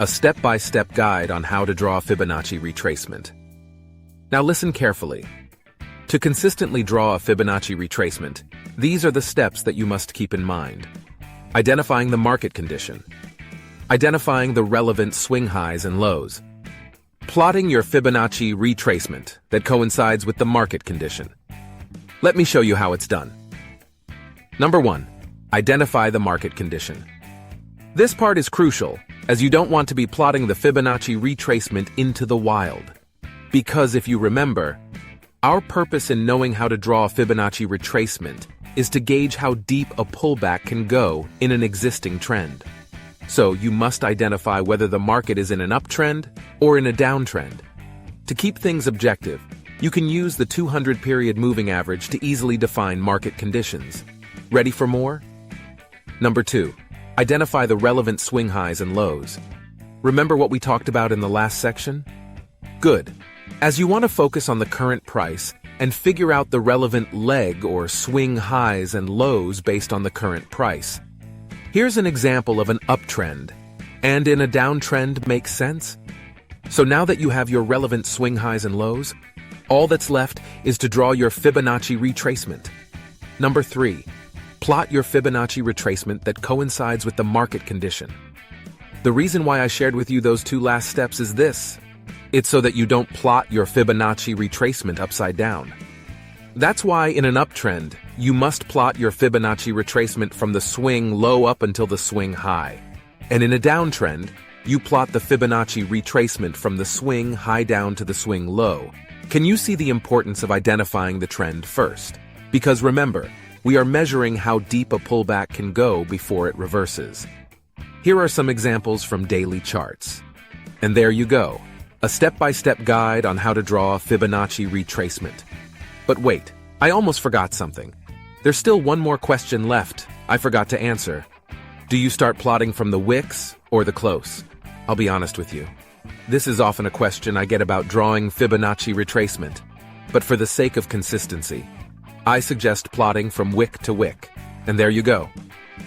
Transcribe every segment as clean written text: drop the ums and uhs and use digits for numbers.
a step-by-step guide on how to draw a Fibonacci retracement. Now listen carefully. To consistently draw a Fibonacci retracement, these are the steps that you must keep in mind. Identifying the market condition. Identifying the relevant swing highs and lows. Plotting your Fibonacci retracement that coincides with the market condition. Let me show you how it's done. Number 1. Identify the market condition. This part is crucial, as you don't want to be plotting the Fibonacci retracement into the wild. Because if you remember, our purpose in knowing how to draw a Fibonacci retracement is to gauge how deep a pullback can go in an existing trend. So you must identify whether the market is in an uptrend or in a downtrend. To keep things objective, you can use the 200-period moving average to easily define market conditions. Ready for more? Number 2. Identify the relevant swing highs and lows. Remember what we talked about in the last section? Good. As you want to focus on the current price and figure out the relevant leg or swing highs and lows based on the current price. Here's an example of an uptrend, and in a downtrend makes sense? So now that you have your relevant swing highs and lows, all that's left is to draw your Fibonacci retracement. Number 3. Plot your Fibonacci retracement that coincides with the market condition. The reason why I shared with you those 2 last steps is this. It's so that you don't plot your Fibonacci retracement upside down. That's why in an uptrend, you must plot your Fibonacci retracement from the swing low up until the swing high. And in a downtrend, you plot the Fibonacci retracement from the swing high down to the swing low. Can you see the importance of identifying the trend first? Because remember, we are measuring how deep a pullback can go before it reverses. Here are some examples from daily charts. And there you go, a step-by-step guide on how to draw a Fibonacci retracement. But wait, I almost forgot something. There's still one more question left I forgot to answer. Do you start plotting from the wicks or the close? I'll be honest with you. This is often a question I get about drawing Fibonacci retracement. But for the sake of consistency, I suggest plotting from wick to wick. And there you go.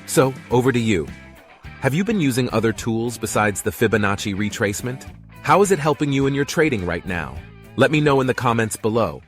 So, over to you. Have you been using other tools besides the Fibonacci retracement? How is it helping you in your trading right now? Let me know in the comments below.